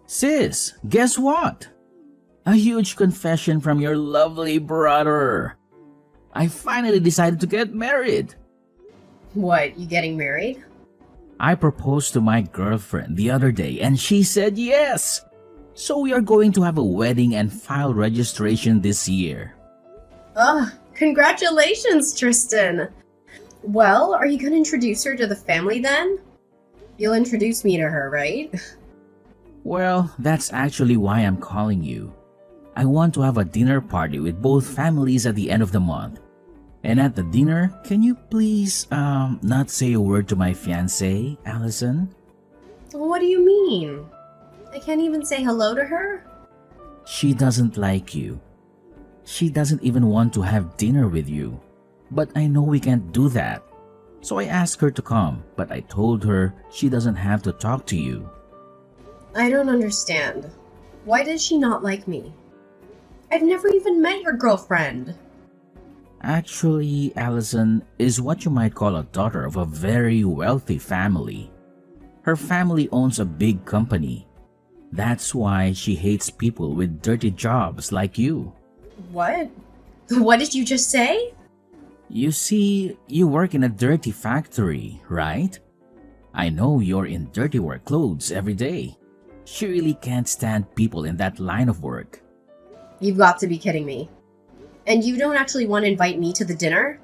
Sis, guess what? A huge confession from your lovely brother. I finally decided to get married. What, you getting married? I proposed to my girlfriend the other day and she said yes. So we are going to have a wedding and file registration this year. Oh, congratulations, Tristan. Well, are you going to introduce her to the family then? You'll introduce me to her, right? Well, that's actually why I'm calling you. I want to have a dinner party with both families at the end of the month. And at the dinner, can you please, not say a word to my fiancée, Allison? What do you mean? I can't even say hello to her? She doesn't like you. She doesn't even want to have dinner with you. But I know we can't do that. So I asked her to come, but I told her she doesn't have to talk to you. I don't understand. Why does she not like me? I've never even met your girlfriend. Actually, Allison is what you might call a daughter of a very wealthy family. Her family owns a big company. That's why she hates people with dirty jobs like you. What? What did you just say? You see, you work in a dirty factory, right? I know you're in dirty work clothes every day. She really can't stand people in that line of work. You've got to be kidding me. And you don't actually want to invite me to the dinner?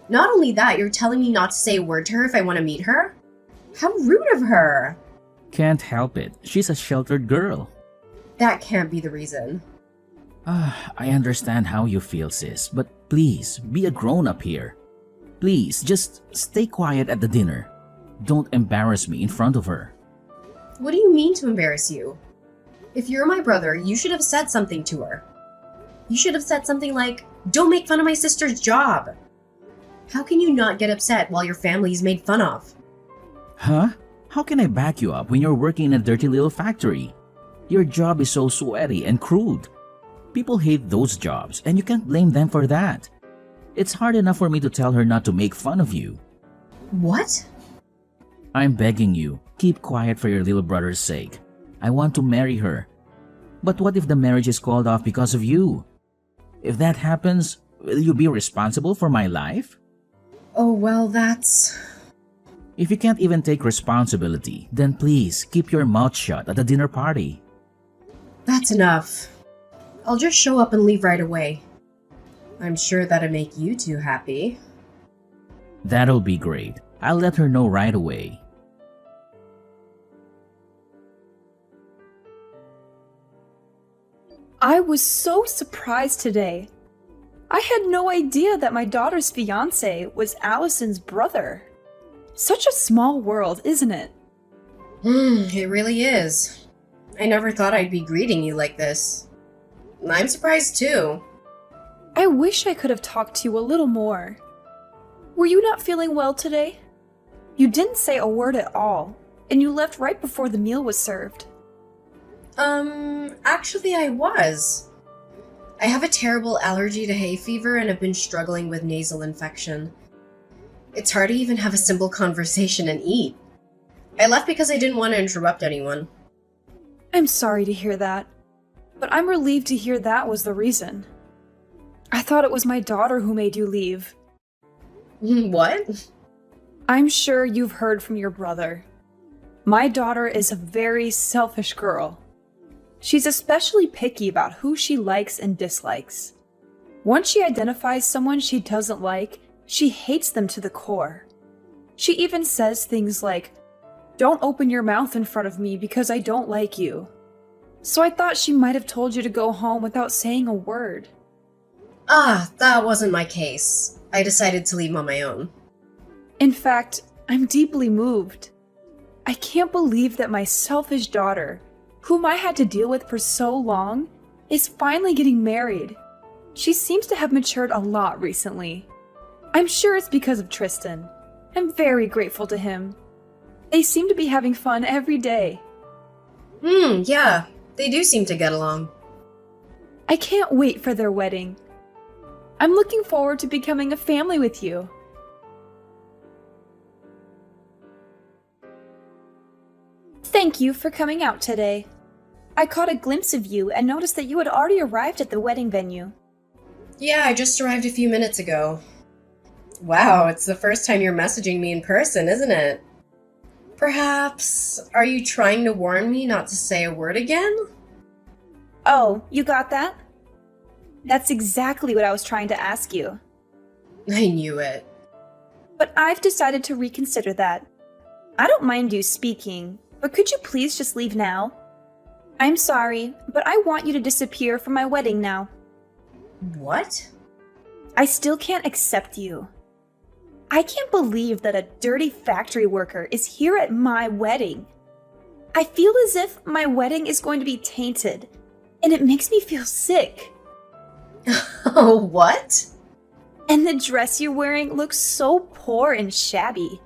Not only that, you're telling me not to say a word to her if I want to meet her? How rude of her! Can't help it. She's a sheltered girl. That can't be the reason. I understand how you feel, sis, but please, be a grown-up here. Please, just stay quiet at the dinner. Don't embarrass me in front of her. What do you mean to embarrass you? If you're my brother, you should have said something to her. You should have said something like, "Don't make fun of my sister's job." How can you not get upset while your family's made fun of? Huh? How can I back you up when you're working in a dirty little factory? Your job is so sweaty and crude. People hate those jobs, and you can't blame them for that. It's hard enough for me to tell her not to make fun of you. What? I'm begging you, keep quiet for your little brother's sake. I want to marry her. But what if the marriage is called off because of you? If that happens, will you be responsible for my life? Oh, well, that's... If you can't even take responsibility, then please keep your mouth shut at the dinner party. That's enough. I'll just show up and leave right away. I'm sure that'll make you two happy. That'll be great. I'll let her know right away. I was so surprised today. I had no idea that my daughter's fiancé was Allison's brother. Such a small world, isn't it? It really is. I never thought I'd be greeting you like this. I'm surprised too. I wish I could have talked to you a little more. Were you not feeling well today? You didn't say a word at all, and you left right before the meal was served. Actually I was. I have a terrible allergy to hay fever and have been struggling with nasal infection. It's hard to even have a simple conversation and eat. I left because I didn't want to interrupt anyone. I'm sorry to hear that, but I'm relieved to hear that was the reason. I thought it was my daughter who made you leave. What? I'm sure you've heard from your brother. My daughter is a very selfish girl. She's especially picky about who she likes and dislikes. Once she identifies someone she doesn't like, she hates them to the core. She even says things like, "Don't open your mouth in front of me because I don't like you." So I thought she might have told you to go home without saying a word. That wasn't my case. I decided to leave on my own. In fact, I'm deeply moved. I can't believe that my selfish daughter, whom I had to deal with for so long, is finally getting married. She seems to have matured a lot recently. I'm sure it's because of Tristan. I'm very grateful to him. They seem to be having fun every day. Yeah, they do seem to get along. I can't wait for their wedding. I'm looking forward to becoming a family with you. Thank you for coming out today. I caught a glimpse of you and noticed that you had already arrived at the wedding venue. Yeah, I just arrived a few minutes ago. Wow, it's the first time you're messaging me in person, isn't it? Perhaps, are you trying to warn me not to say a word again? Oh, you got that? That's exactly what I was trying to ask you. I knew it. But I've decided to reconsider that. I don't mind you speaking, but could you please just leave now? I'm sorry, but I want you to disappear from my wedding now. What? I still can't accept you. I can't believe that a dirty factory worker is here at my wedding. I feel as if my wedding is going to be tainted, and it makes me feel sick. Oh, what? And the dress you're wearing looks so poor and shabby.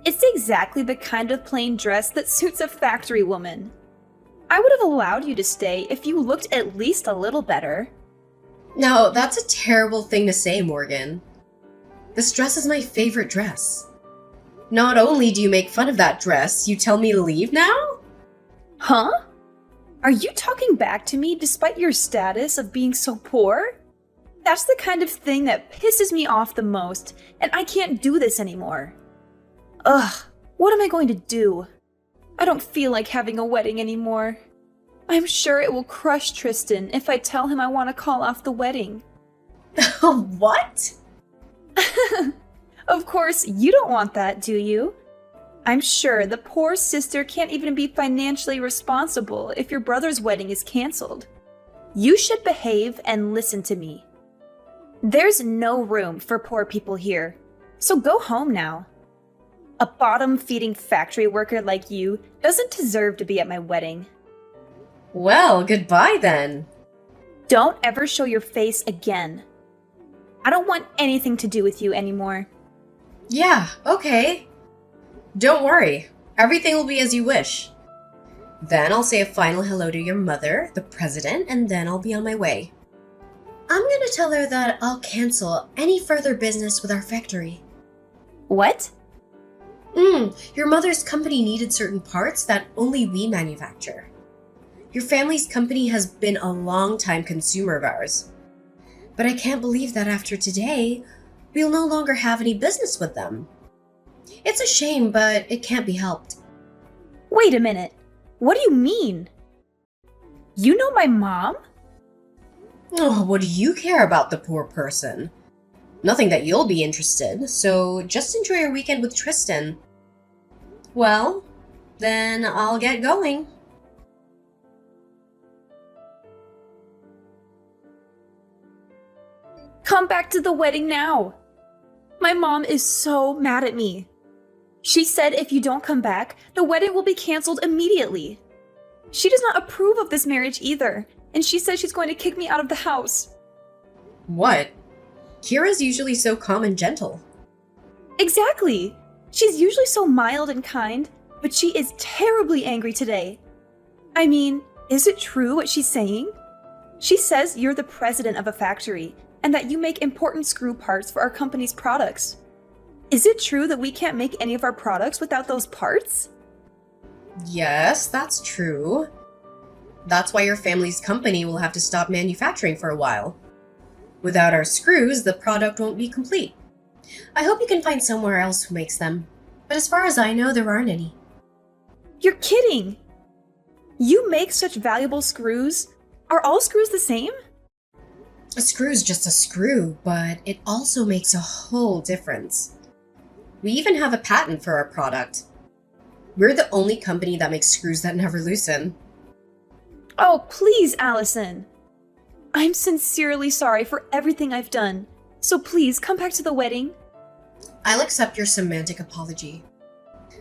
It's exactly the kind of plain dress that suits a factory woman. I would have allowed you to stay if you looked at least a little better. No, that's a terrible thing to say, Morgan. This dress is my favorite dress. Not only do you make fun of that dress, you tell me to leave now? Huh? Are you talking back to me despite your status of being so poor? That's the kind of thing that pisses me off the most, and I can't do this anymore. Ugh, what am I going to do? I don't feel like having a wedding anymore. I'm sure it will crush Tristan if I tell him I want to call off the wedding. What? Of course, you don't want that, do you? I'm sure the poor sister can't even be financially responsible if your brother's wedding is canceled. You should behave and listen to me. There's no room for poor people here, so go home now. A bottom-feeding factory worker like you doesn't deserve to be at my wedding. Well, goodbye then. Don't ever show your face again. I don't want anything to do with you anymore. Yeah, okay. Don't worry. Everything will be as you wish. Then I'll say a final hello to your mother, the president, and then I'll be on my way. I'm gonna tell her that I'll cancel any further business with our factory. What? Your mother's company needed certain parts that only we manufacture. Your family's company has been a long-time consumer of ours. But I can't believe that after today, we'll no longer have any business with them. It's a shame, but it can't be helped. Wait a minute. What do you mean? You know my mom? Oh, what do you care about the poor person? Nothing that you'll be interested, so just enjoy your weekend with Tristan. Well, then I'll get going. Come back to the wedding now. My mom is so mad at me. She said if you don't come back, the wedding will be canceled immediately. She does not approve of this marriage either, and she says she's going to kick me out of the house. What? Kira's usually so calm and gentle. Exactly. She's usually so mild and kind, but she is terribly angry today. I mean, is it true what she's saying? She says you're the president of a factory, and that you make important screw parts for our company's products. Is it true that we can't make any of our products without those parts? Yes, that's true. That's why your family's company will have to stop manufacturing for a while. Without our screws, the product won't be complete. I hope you can find somewhere else who makes them. But as far as I know, there aren't any. You're kidding! You make such valuable screws? Are all screws the same? A screw's just a screw, but it also makes a whole difference. We even have a patent for our product. We're the only company that makes screws that never loosen. Oh, please, Allison. I'm sincerely sorry for everything I've done, so please come back to the wedding. I'll accept your semantic apology.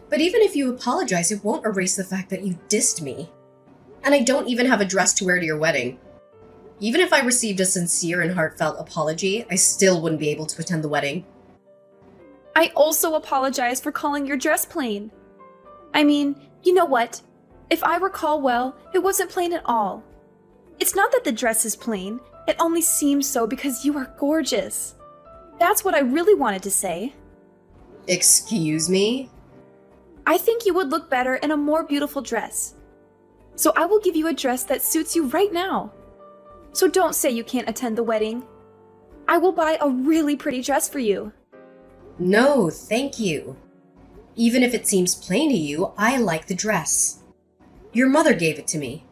But even if you apologize, it won't erase the fact that you dissed me. And I don't even have a dress to wear to your wedding. Even if I received a sincere and heartfelt apology, I still wouldn't be able to attend the wedding. I also apologize for calling your dress plain. I mean, you know what? If I recall well, it wasn't plain at all. It's not that the dress is plain, it only seems so because you are gorgeous. That's what I really wanted to say. Excuse me? I think you would look better in a more beautiful dress. So I will give you a dress that suits you right now. So don't say you can't attend the wedding. I will buy a really pretty dress for you. No, thank you. Even if it seems plain to you, I like the dress. Your mother gave it to me.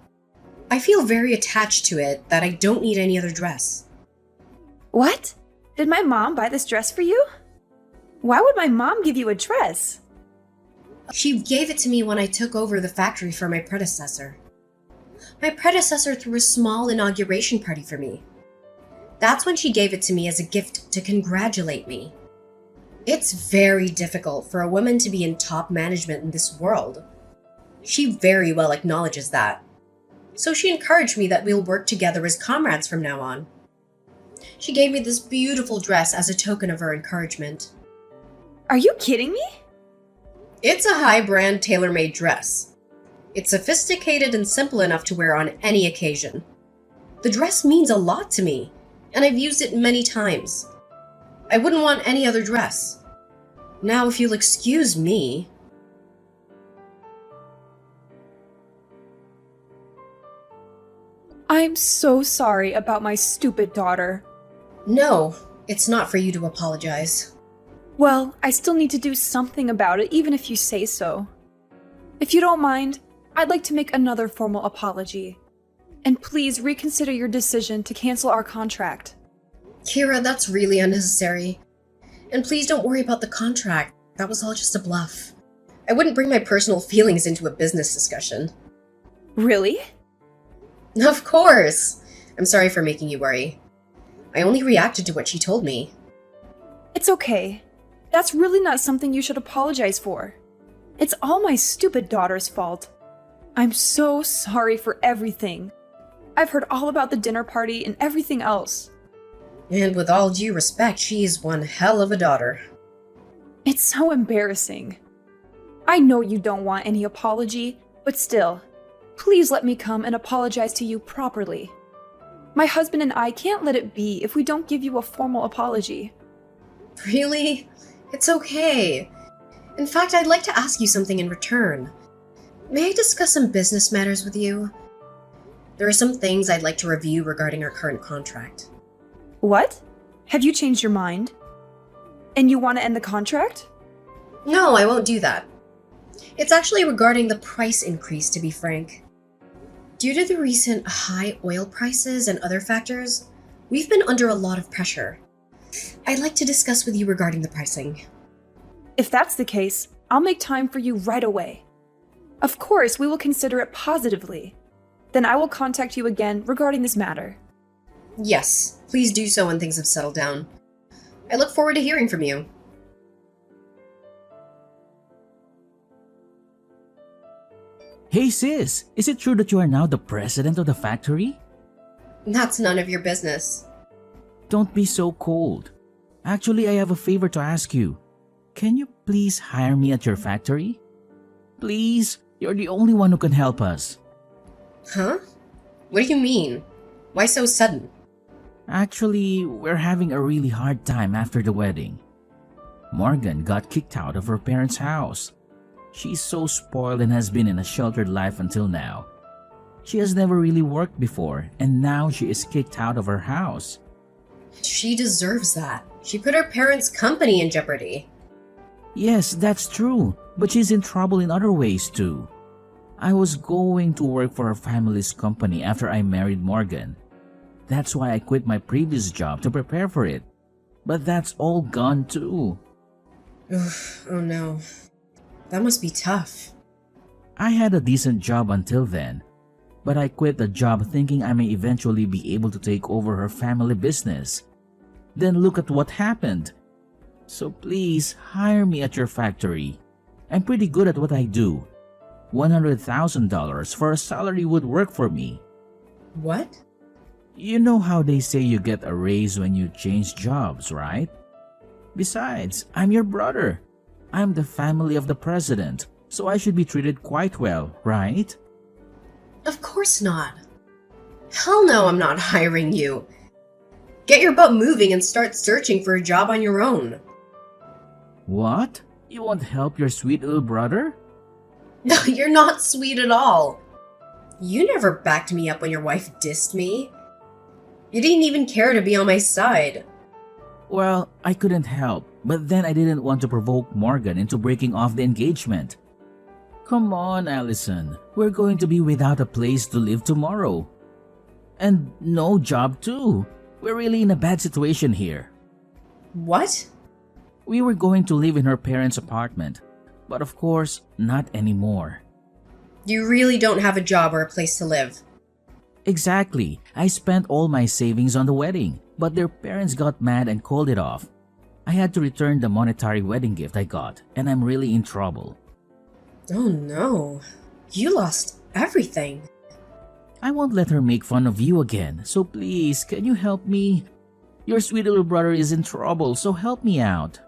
I feel very attached to it that I don't need any other dress. What? Did my mom buy this dress for you? Why would my mom give you a dress? She gave it to me when I took over the factory for my predecessor. My predecessor threw a small inauguration party for me. That's when she gave it to me as a gift to congratulate me. It's very difficult for a woman to be in top management in this world. She very well acknowledges that. So she encouraged me that we'll work together as comrades from now on. She gave me this beautiful dress as a token of her encouragement. Are you kidding me? It's a high-brand tailor-made dress. It's sophisticated and simple enough to wear on any occasion. The dress means a lot to me, and I've used it many times. I wouldn't want any other dress. Now, if you'll excuse me... I'm so sorry about my stupid daughter. No, it's not for you to apologize. Well, I still need to do something about it, even if you say so. If you don't mind, I'd like to make another formal apology. And please reconsider your decision to cancel our contract. Kira, that's really unnecessary. And please don't worry about the contract. That was all just a bluff. I wouldn't bring my personal feelings into a business discussion. Really? Of course! I'm sorry for making you worry. I only reacted to what she told me. It's okay. That's really not something you should apologize for. It's all my stupid daughter's fault. I'm so sorry for everything. I've heard all about the dinner party and everything else. And with all due respect, she's one hell of a daughter. It's so embarrassing. I know you don't want any apology, but still, please let me come and apologize to you properly. My husband and I can't let it be if we don't give you a formal apology. Really? It's okay. In fact, I'd like to ask you something in return. May I discuss some business matters with you? There are some things I'd like to review regarding our current contract. What? Have you changed your mind? And you want to end the contract? No, I won't do that. It's actually regarding the price increase, to be frank. Due to the recent high oil prices and other factors, we've been under a lot of pressure. I'd like to discuss with you regarding the pricing. If that's the case, I'll make time for you right away. Of course, we will consider it positively. Then I will contact you again regarding this matter. Yes, please do so when things have settled down. I look forward to hearing from you. Hey sis, is it true that you are now the president of the factory? That's none of your business. Don't be so cold. Actually, I have a favor to ask you. Can you please hire me at your factory? Please, you're the only one who can help us. Huh? What do you mean? Why so sudden? Actually, we're having a really hard time after the wedding. Morgan got kicked out of her parents' house. She's so spoiled and has been in a sheltered life until now. She has never really worked before, and now she is kicked out of her house. She deserves that. She put her parents' company in jeopardy. Yes, that's true, but she's in trouble in other ways too. I was going to work for her family's company after I married Morgan. That's why I quit my previous job to prepare for it. But that's all gone too. Oof, oh no. That must be tough. I had a decent job until then, but I quit the job thinking I may eventually be able to take over her family business. Then look at what happened. So please hire me at your factory. I'm pretty good at what I do. $100,000 for a salary would work for me. What? You know how they say you get a raise when you change jobs, right? Besides, I'm your brother. I'm the family of the president, so I should be treated quite well, right? Of course not. Hell no, I'm not hiring you. Get your butt moving and start searching for a job on your own. What? You won't help your sweet little brother? No, you're not sweet at all. You never backed me up when your wife dissed me. You didn't even care to be on my side. Well, I couldn't help, but then I didn't want to provoke Morgan into breaking off the engagement. Come on, Allison. We're going to be without a place to live tomorrow. And no job too. We're really in a bad situation here. What? We were going to live in her parents' apartment, but of course, not anymore. You really don't have a job or a place to live. Exactly. I spent all my savings on the wedding, but their parents got mad and called it off. I had to return the monetary wedding gift I got, and I'm really in trouble. Oh no. You lost everything. I won't let her make fun of you again, so please, can you help me? Your sweet little brother is in trouble, so help me out.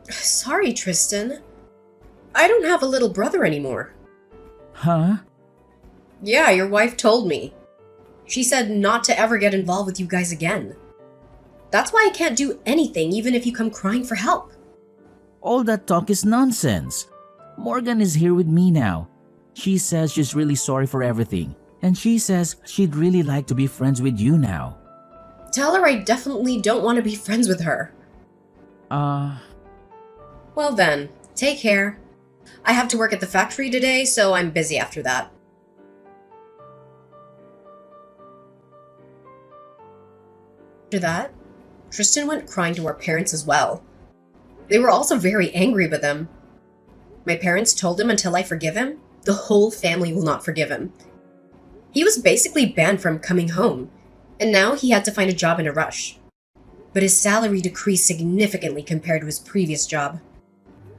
Sorry, Tristan. I don't have a little brother anymore. Huh? Yeah, your wife told me. She said not to ever get involved with you guys again. That's why I can't do anything even if you come crying for help. All that talk is nonsense. Morgan is here with me now. She says she's really sorry for everything, and she says she'd really like to be friends with you now. Tell her I definitely don't want to be friends with her. Well then, take care. I have to work at the factory today, so I'm busy after that. After that, Tristan went crying to our parents as well. They were also very angry with him. My parents told him until I forgive him, the whole family will not forgive him. He was basically banned from coming home, and now he had to find a job in a rush. But his salary decreased significantly compared to his previous job.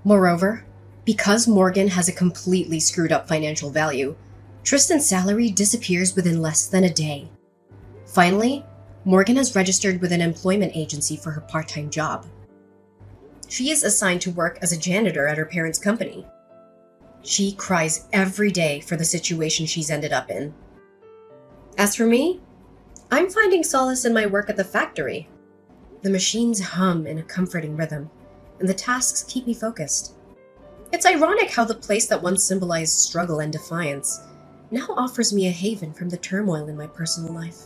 Moreover, because Morgan has a completely screwed up financial value, Tristan's salary disappears within less than a day. Finally, Morgan has registered with an employment agency for her part-time job. She is assigned to work as a janitor at her parents' company. She cries every day for the situation she's ended up in. As for me, I'm finding solace in my work at the factory. The machines hum in a comforting rhythm, and the tasks keep me focused. It's ironic how the place that once symbolized struggle and defiance now offers me a haven from the turmoil in my personal life.